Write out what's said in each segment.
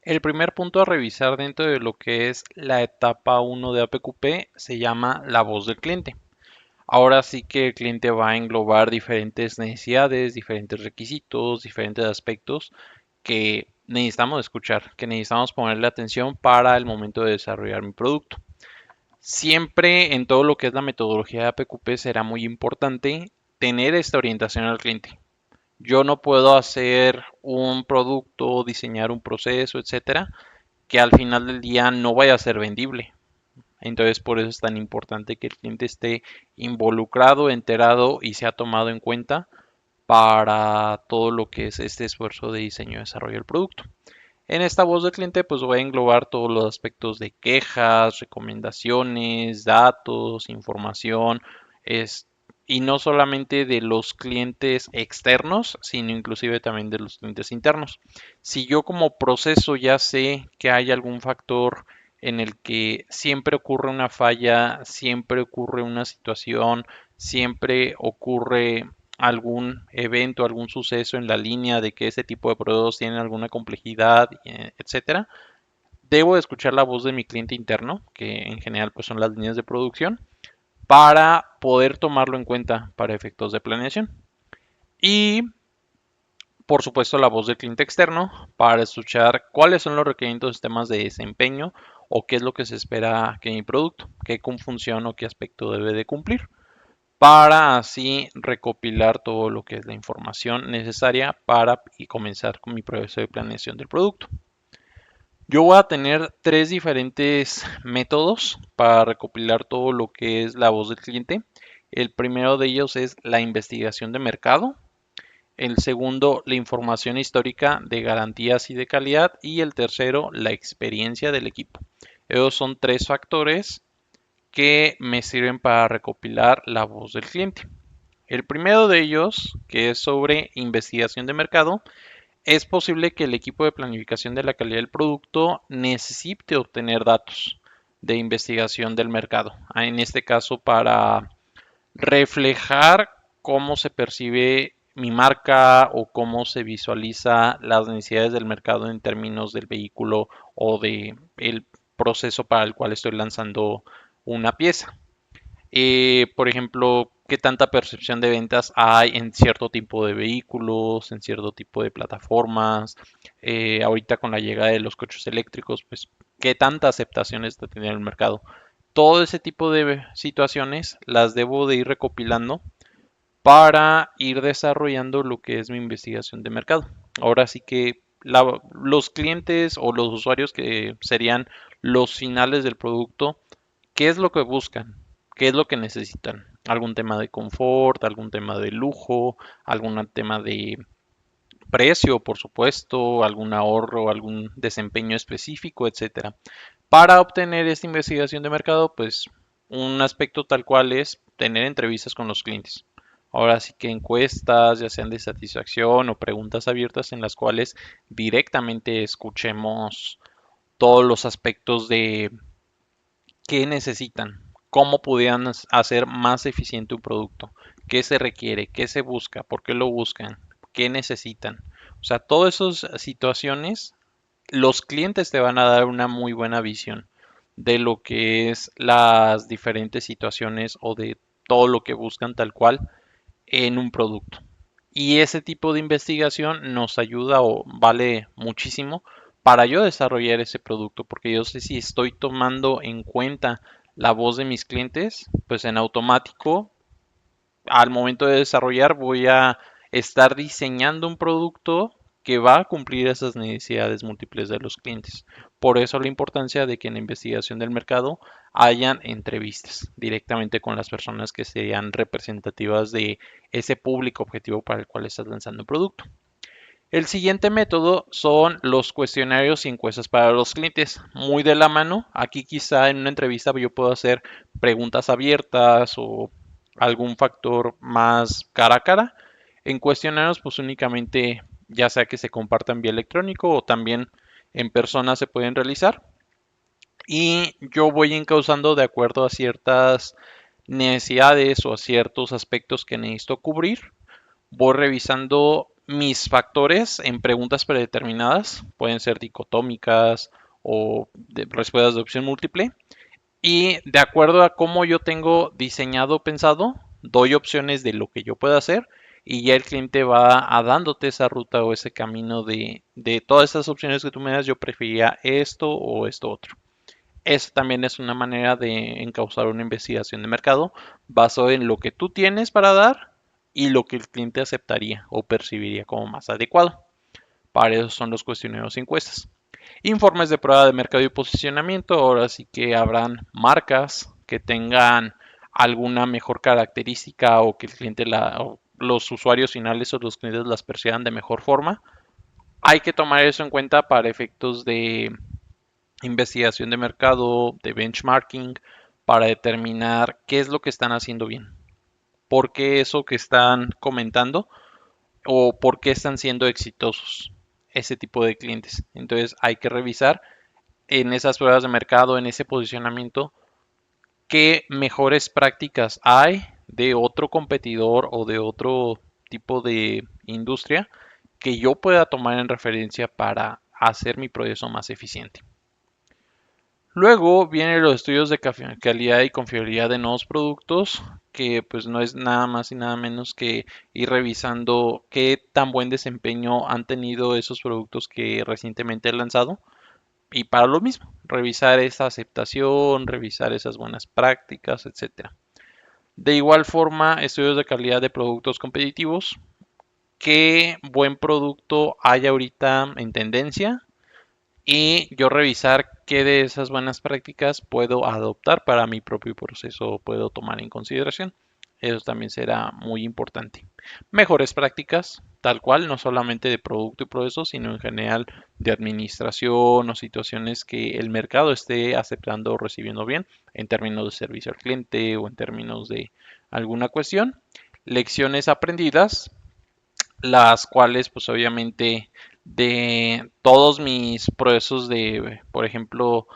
El primer punto a revisar dentro de lo que es la etapa 1 de APQP se llama la voz del cliente. Ahora sí que el cliente va a englobar diferentes necesidades, diferentes requisitos, diferentes aspectos que necesitamos escuchar, que necesitamos ponerle atención para el momento de desarrollar mi producto. Siempre en todo lo que es la metodología de APQP será muy importante tener esta orientación al cliente. Yo no puedo hacer un producto, diseñar un proceso, etcétera, que al final del día no vaya a ser vendible. Entonces, por eso es tan importante que el cliente esté involucrado, enterado y sea tomado en cuenta para todo lo que es este esfuerzo de diseño y desarrollo del producto. En esta voz del cliente, pues voy a englobar todos los aspectos de quejas, recomendaciones, datos, información, es, y no solamente de los clientes externos, sino inclusive también de los clientes internos. Si yo como proceso ya sé que hay algún factor en el que siempre ocurre una falla, siempre ocurre una situación, siempre ocurre algún evento, algún suceso en la línea de que ese tipo de productos tienen alguna complejidad, etcétera, debo escuchar la voz de mi cliente interno, que en general pues son las líneas de producción, para poder tomarlo en cuenta para efectos de planeación. Y por supuesto la voz del cliente externo para escuchar cuáles son los requerimientos de sistemas de desempeño o qué es lo que se espera que mi producto, qué función o qué aspecto debe de cumplir, para así recopilar todo lo que es la información necesaria para y comenzar con mi proceso de planeación del producto. Yo voy a tener tres diferentes métodos para recopilar todo lo que es la voz del cliente. El primero de ellos es la investigación de mercado. El segundo, la información histórica de garantías y de calidad. Y el tercero, la experiencia del equipo. Esos son tres factores que me sirven para recopilar la voz del cliente. El primero de ellos, que es sobre investigación de mercado, es posible que el equipo de planificación de la calidad del producto necesite obtener datos de investigación del mercado. En este caso, para reflejar cómo se percibe mi marca o cómo se visualiza las necesidades del mercado en términos del vehículo o de el proceso para el cual estoy lanzando una pieza. Por ejemplo, qué tanta percepción de ventas hay en cierto tipo de vehículos, en cierto tipo de plataformas. Ahorita con la llegada de los coches eléctricos, pues qué tanta aceptación está teniendo el mercado. Todo ese tipo de situaciones las debo de ir recopilando para ir desarrollando lo que es mi investigación de mercado. Ahora sí que los clientes o los usuarios que serían los finales del producto, ¿qué es lo que buscan? ¿Qué es lo que necesitan? ¿Algún tema de confort? ¿Algún tema de lujo? ¿Algún tema de precio, por supuesto? ¿Algún ahorro? ¿Algún desempeño específico? Etcétera. Para obtener esta investigación de mercado, pues un aspecto tal cual es tener entrevistas con los clientes. Ahora sí que encuestas, ya sean de satisfacción o preguntas abiertas en las cuales directamente escuchemos todos los aspectos de qué necesitan, cómo pudieran hacer más eficiente un producto, qué se requiere, qué se busca, por qué lo buscan, qué necesitan. O sea, todas esas situaciones, los clientes te van a dar una muy buena visión de lo que es las diferentes situaciones o de todo lo que buscan tal cual en un producto. Y ese tipo de investigación nos ayuda o vale muchísimo para yo desarrollar ese producto, porque yo sé si estoy tomando en cuenta la voz de mis clientes, pues en automático al momento de desarrollar voy a estar diseñando un producto que va a cumplir esas necesidades múltiples de los clientes. Por eso la importancia de que en la investigación del mercado hayan entrevistas directamente con las personas que sean representativas de ese público objetivo para el cual estás lanzando un producto. El siguiente método son los cuestionarios y encuestas para los clientes. Muy de la mano, aquí quizá en una entrevista yo puedo hacer preguntas abiertas o algún factor más cara a cara. En cuestionarios pues únicamente ya sea que se compartan vía electrónico o también en persona se pueden realizar. Y yo voy encauzando de acuerdo a ciertas necesidades o a ciertos aspectos que necesito cubrir, voy revisando mis factores en preguntas predeterminadas, pueden ser dicotómicas o de respuestas de opción múltiple, y de acuerdo a cómo yo tengo diseñado, pensado, doy opciones de lo que yo pueda hacer y ya el cliente va a dándote esa ruta o ese camino de todas esas opciones que tú me das, yo prefería esto o esto otro. Eso también es una manera de encauzar una investigación de mercado basado en lo que tú tienes para dar y lo que el cliente aceptaría o percibiría como más adecuado. Para eso son los cuestionarios y encuestas. Informes de prueba de mercado y posicionamiento. Ahora sí que habrán marcas que tengan alguna mejor característica o que el cliente o los usuarios finales o los clientes las perciban de mejor forma. Hay que tomar eso en cuenta para efectos de investigación de mercado, de benchmarking, para determinar qué es lo que están haciendo bien, por qué eso que están comentando o por qué están siendo exitosos ese tipo de clientes. Entonces hay que revisar en esas pruebas de mercado, en ese posicionamiento, qué mejores prácticas hay de otro competidor o de otro tipo de industria que yo pueda tomar en referencia para hacer mi proceso más eficiente. Luego vienen los estudios de calidad y confiabilidad de nuevos productos, que pues no es nada más y nada menos que ir revisando qué tan buen desempeño han tenido esos productos que recientemente he lanzado. Y para lo mismo, revisar esa aceptación, revisar esas buenas prácticas, etcétera. De igual forma, estudios de calidad de productos competitivos, qué buen producto hay ahorita en tendencia y yo revisar qué de esas buenas prácticas puedo adoptar para mi propio proceso o puedo tomar en consideración. Eso también será muy importante. Mejores prácticas, tal cual, no solamente de producto y proceso, sino en general de administración o situaciones que el mercado esté aceptando o recibiendo bien en términos de servicio al cliente o en términos de alguna cuestión. Lecciones aprendidas, las cuales pues obviamente de todos mis procesos de, por ejemplo,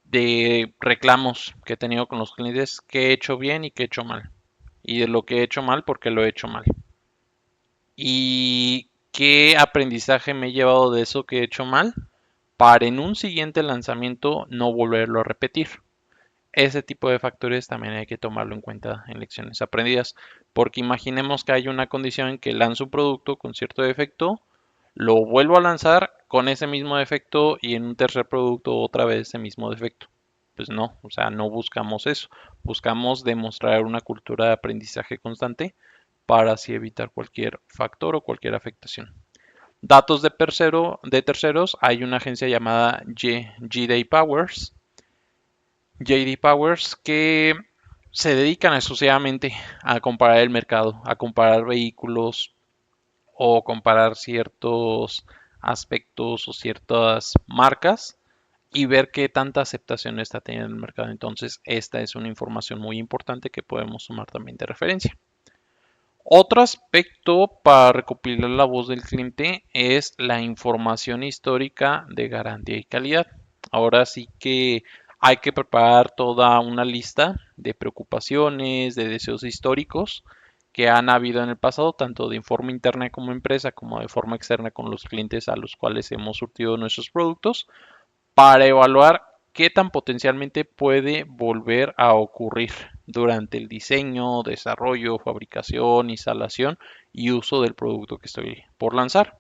de reclamos que he tenido con los clientes, qué he hecho bien y qué he hecho mal. Y de lo que he hecho mal, porque lo he hecho mal. Y qué aprendizaje me he llevado de eso que he hecho mal para en un siguiente lanzamiento no volverlo a repetir. Ese tipo de factores también hay que tomarlo en cuenta en lecciones aprendidas, porque imaginemos que hay una condición en que lanzo un producto con cierto defecto, lo vuelvo a lanzar con ese mismo defecto y en un tercer producto otra vez ese mismo defecto. Pues no, o sea, no buscamos eso. Buscamos demostrar una cultura de aprendizaje constante para así evitar cualquier factor o cualquier afectación. Datos de terceros, hay una agencia llamada GD Powers, JD Powers, que se dedican exclusivamente a comparar el mercado, a comparar vehículos o comparar ciertos aspectos o ciertas marcas y ver qué tanta aceptación está teniendo el mercado. Entonces, esta es una información muy importante que podemos tomar también de referencia. Otro aspecto para recopilar la voz del cliente es la información histórica de garantía y calidad. Ahora sí que hay que preparar toda una lista de preocupaciones, de deseos históricos que han habido en el pasado, tanto de forma interna como empresa, como de forma externa con los clientes a los cuales hemos surtido nuestros productos, para evaluar qué tan potencialmente puede volver a ocurrir durante el diseño, desarrollo, fabricación, instalación y uso del producto que estoy por lanzar.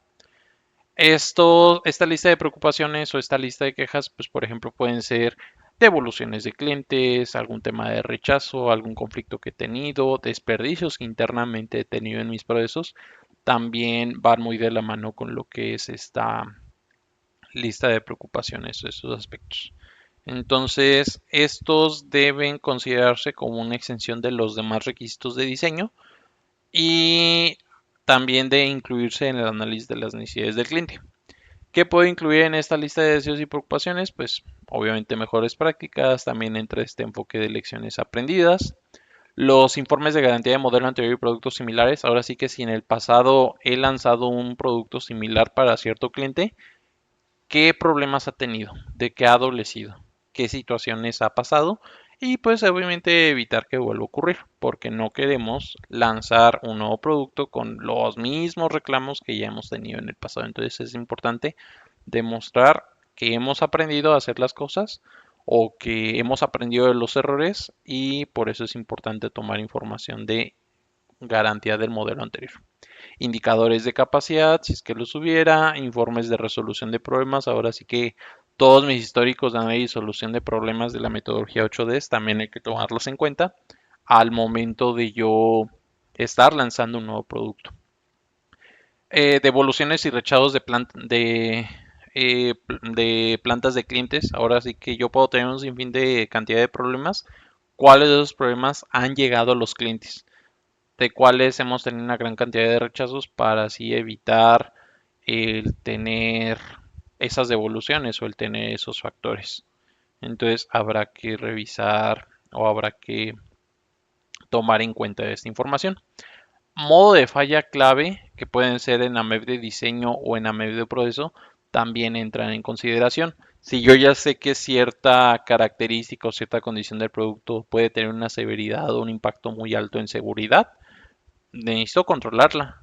Esta lista de preocupaciones o esta lista de quejas, pues por ejemplo pueden ser devoluciones de clientes, algún tema de rechazo, algún conflicto que he tenido, desperdicios que internamente he tenido en mis procesos, también van muy de la mano con lo que es esta lista de preocupaciones, estos aspectos. Entonces, estos deben considerarse como una extensión de los demás requisitos de diseño y también de incluirse en el análisis de las necesidades del cliente. ¿Qué puede incluir en esta lista de deseos y preocupaciones? Pues obviamente mejores prácticas, también entre este enfoque de lecciones aprendidas, los informes de garantía de modelo anterior y productos similares. Ahora sí que si en el pasado he lanzado un producto similar para cierto cliente, ¿qué problemas ha tenido? ¿De qué ha adolecido? ¿Qué situaciones ha pasado? y pues obviamente evitar que vuelva a ocurrir, porque no queremos lanzar un nuevo producto con los mismos reclamos que ya hemos tenido en el pasado. Entonces es importante demostrar que hemos aprendido a hacer las cosas o que hemos aprendido de los errores y por eso es importante tomar información de garantía del modelo anterior. Indicadores de capacidad, si es que los hubiera, informes de resolución de problemas, ahora sí que todos mis históricos de análisis y solución de problemas de la metodología 8D también hay que tomarlos en cuenta al momento de yo estar lanzando un nuevo producto. Devoluciones y rechazos de plantas de clientes. Ahora sí que yo puedo tener un sinfín de cantidad de problemas. ¿Cuáles de esos problemas han llegado a los clientes? De cuáles hemos tenido una gran cantidad de rechazos para así evitar el tener esas devoluciones o el tener esos factores. Entonces habrá que revisar o habrá que tomar en cuenta esta información. Modo de falla clave, que pueden ser en la MEP de diseño o en la MEP de proceso, también entran en consideración. Si yo ya sé que cierta característica o cierta condición del producto puede tener una severidad o un impacto muy alto en seguridad, necesito controlarla.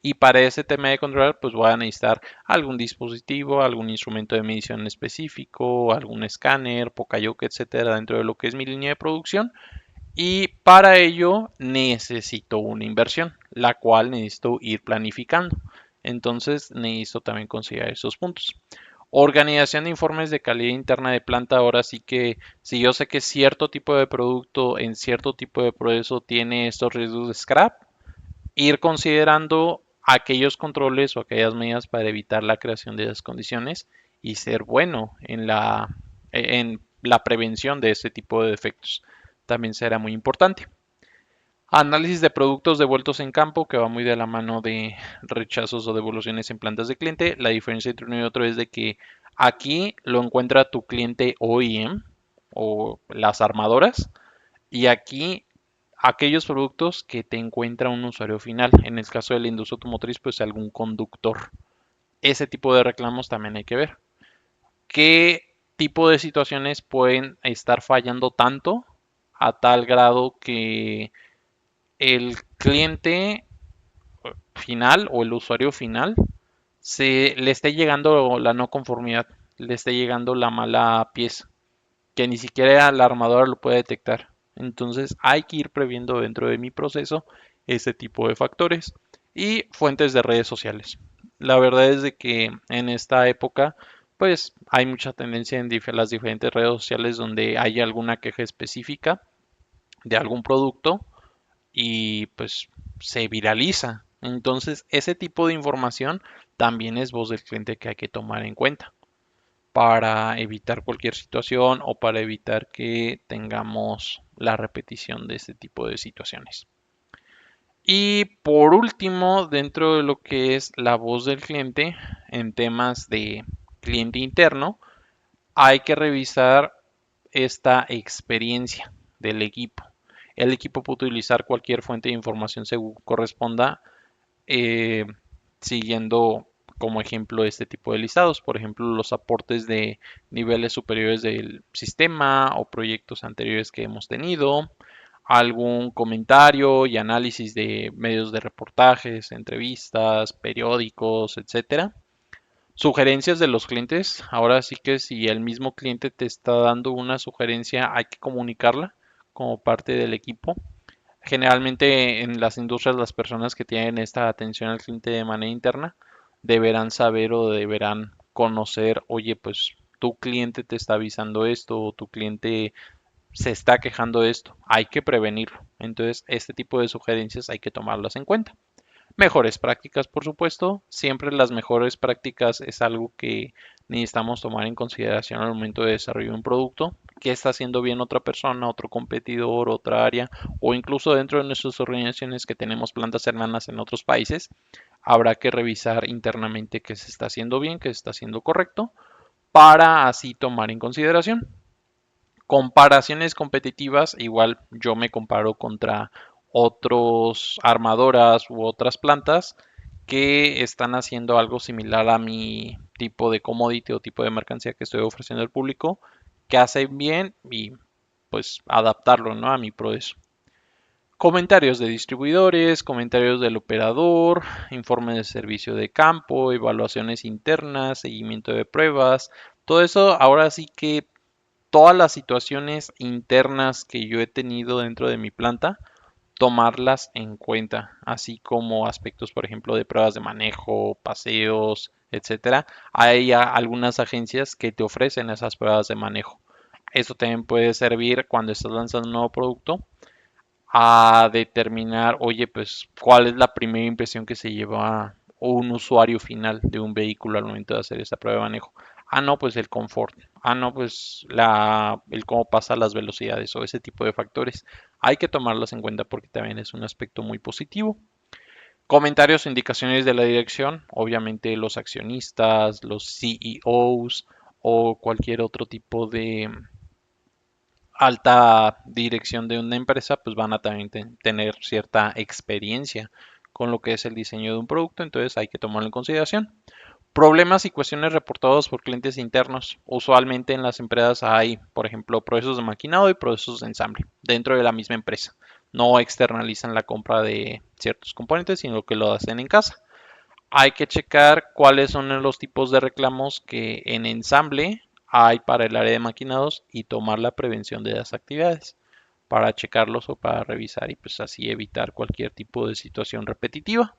Y para ese tema de controlar, pues voy a necesitar algún dispositivo, algún instrumento de medición específico, algún escáner, Pocayoke, etcétera, dentro de lo que es mi línea de producción. Y para ello necesito una inversión, la cual necesito ir planificando. Entonces necesito también considerar esos puntos. Organización de informes de calidad interna de planta. Ahora sí que si yo sé que cierto tipo de producto en cierto tipo de proceso tiene estos riesgos de scrap, ir considerando aquellos controles o aquellas medidas para evitar la creación de esas condiciones y ser bueno en la prevención de este tipo de defectos. También será muy importante. Análisis de productos devueltos en campo, que va muy de la mano de rechazos o devoluciones en plantas de cliente. La diferencia entre uno y otro es de que aquí lo encuentra tu cliente OEM o las armadoras y aquí aquellos productos que te encuentra un usuario final. En el caso de la industria automotriz, pues algún conductor. Ese tipo de reclamos también hay que ver. ¿Qué tipo de situaciones pueden estar fallando tanto a tal grado que el cliente final o el usuario final se le esté llegando la no conformidad, le esté llegando la mala pieza, que ni siquiera la armadora lo puede detectar? Entonces hay que ir previendo dentro de mi proceso ese tipo de factores y fuentes de redes sociales. La verdad es de que en esta época pues hay mucha tendencia en las diferentes redes sociales donde hay alguna queja específica de algún producto y pues se viraliza. Entonces ese tipo de información también es voz del cliente que hay que tomar en cuenta para evitar cualquier situación o para evitar que tengamos la repetición de este tipo de situaciones. Y por último, dentro de lo que es la voz del cliente en temas de cliente interno, hay que revisar esta experiencia del equipo. El equipo puede utilizar cualquier fuente de información según corresponda, eh, siguiendo como ejemplo este tipo de listados, por ejemplo, los aportes de niveles superiores del sistema o proyectos anteriores que hemos tenido, algún comentario y análisis de medios de reportajes, entrevistas, periódicos, etcétera. Sugerencias de los clientes. Ahora sí que si el mismo cliente te está dando una sugerencia, hay que comunicarla como parte del equipo. Generalmente en las industrias las personas que tienen esta atención al cliente de manera interna deberán saber o deberán conocer, oye, pues tu cliente te está avisando esto o tu cliente se está quejando de esto, hay que prevenirlo. Entonces, este tipo de sugerencias hay que tomarlas en cuenta. Mejores prácticas, por supuesto. Siempre las mejores prácticas es algo que necesitamos tomar en consideración al momento de desarrollar un producto. ¿Qué está haciendo bien otra persona, otro competidor, otra área? O incluso dentro de nuestras organizaciones que tenemos plantas hermanas en otros países, habrá que revisar internamente qué se está haciendo bien, qué se está haciendo correcto, para así tomar en consideración. Comparaciones competitivas, igual yo me comparo contra otros armadoras u otras plantas que están haciendo algo similar a mi tipo de commodity o tipo de mercancía que estoy ofreciendo al público, que hacen bien y pues adaptarlo, ¿no? A mi proceso. Comentarios de distribuidores, comentarios del operador, informe de servicio de campo, evaluaciones internas, seguimiento de pruebas. Todo eso ahora sí que todas las situaciones internas que yo he tenido dentro de mi planta, tomarlas en cuenta, así como aspectos, por ejemplo, de pruebas de manejo, paseos, etcétera. Hay algunas agencias que te ofrecen esas pruebas de manejo. Eso también puede servir cuando estás lanzando un nuevo producto a determinar, oye, pues, cuál es la primera impresión que se lleva un usuario final de un vehículo al momento de hacer esta prueba de manejo. Ah, no, pues el confort. Ah, no, pues el cómo pasa las velocidades o ese tipo de factores. Hay que tomarlos en cuenta porque también es un aspecto muy positivo. Comentarios o indicaciones de la dirección, obviamente los accionistas, los CEOs o cualquier otro tipo de alta dirección de una empresa, pues van a también tener cierta experiencia con lo que es el diseño de un producto, entonces hay que tomarlo en consideración. Problemas y cuestiones reportados por clientes internos. Usualmente en las empresas hay, por ejemplo, procesos de maquinado y procesos de ensamble dentro de la misma empresa. No externalizan la compra de ciertos componentes, sino que lo hacen en casa. Hay que checar cuáles son los tipos de reclamos que en ensamble hay para el área de maquinados y tomar la prevención de las actividades para checarlos o para revisar y pues así evitar cualquier tipo de situación repetitiva.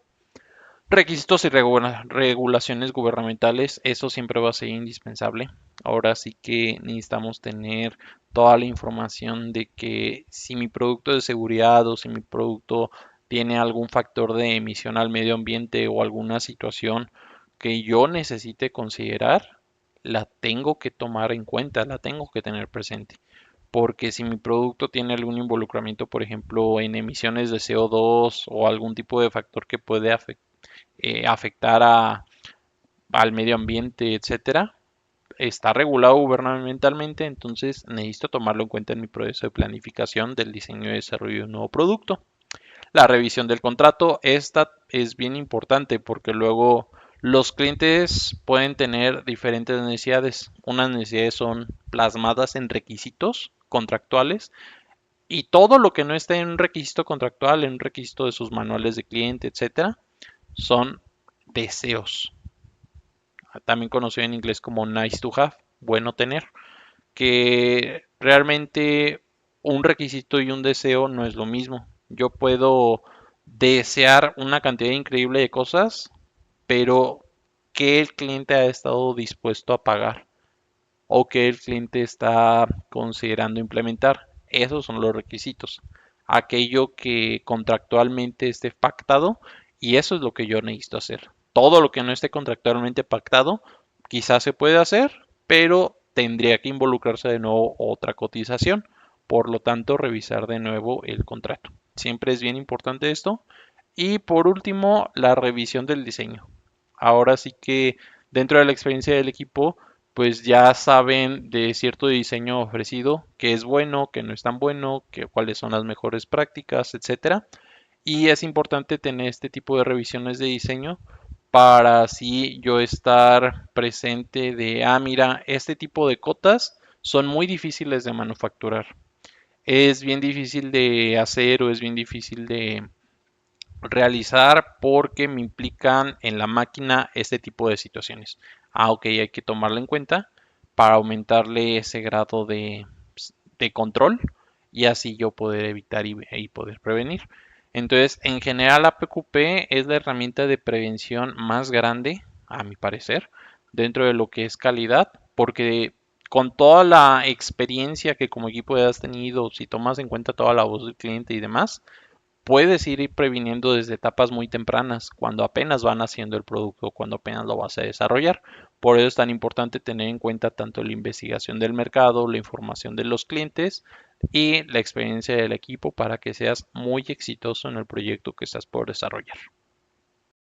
Requisitos y regulaciones gubernamentales, eso siempre va a ser indispensable. Ahora sí que necesitamos tener toda la información de que si mi producto de seguridad o si mi producto tiene algún factor de emisión al medio ambiente o alguna situación que yo necesite considerar, la tengo que tomar en cuenta, la tengo que tener presente. Porque si mi producto tiene algún involucramiento, por ejemplo, en emisiones de CO2 o algún tipo de factor que puede afectar al medio ambiente, etcétera, está regulado gubernamentalmente, entonces necesito tomarlo en cuenta en mi proceso de planificación del diseño y desarrollo de un nuevo producto. La revisión del contrato, esta es bien importante porque luego los clientes pueden tener diferentes necesidades. Unas necesidades son plasmadas en requisitos contractuales y todo lo que no esté en un requisito contractual, en un requisito de sus manuales de cliente, etcétera, son deseos, también conocido en inglés como nice to have, bueno tener, que realmente un requisito y un deseo no es lo mismo. Yo puedo desear una cantidad increíble de cosas, pero que el cliente ha estado dispuesto a pagar o que el cliente está considerando implementar. Esos son los requisitos. Aquello que contractualmente esté pactado y eso es lo que yo necesito hacer. Todo lo que no esté contractualmente pactado quizás se puede hacer, pero tendría que involucrarse de nuevo otra cotización. Por lo tanto, revisar de nuevo el contrato. Siempre es bien importante esto. Y por último, la revisión del diseño. Ahora sí que dentro de la experiencia del equipo, pues ya saben de cierto diseño ofrecido, que es bueno, que no es tan bueno, que cuáles son las mejores prácticas, etcétera. Y es importante tener este tipo de revisiones de diseño para así yo estar presente de, ah, mira, este tipo de cotas son muy difíciles de manufacturar. Es bien difícil de hacer o es bien difícil de realizar porque me implican en la máquina este tipo de situaciones. Ah, ok, hay que tomarlo en cuenta para aumentarle ese grado de control y así yo poder evitar y poder prevenir. Entonces, en general, la PQP es la herramienta de prevención más grande, a mi parecer, dentro de lo que es calidad, porque con toda la experiencia que como equipo has tenido, si tomas en cuenta toda la voz del cliente y demás, puedes ir previniendo desde etapas muy tempranas, cuando apenas van haciendo el producto, cuando apenas lo vas a desarrollar. Por eso es tan importante tener en cuenta tanto la investigación del mercado, la información de los clientes y la experiencia del equipo para que seas muy exitoso en el proyecto que estás por desarrollar.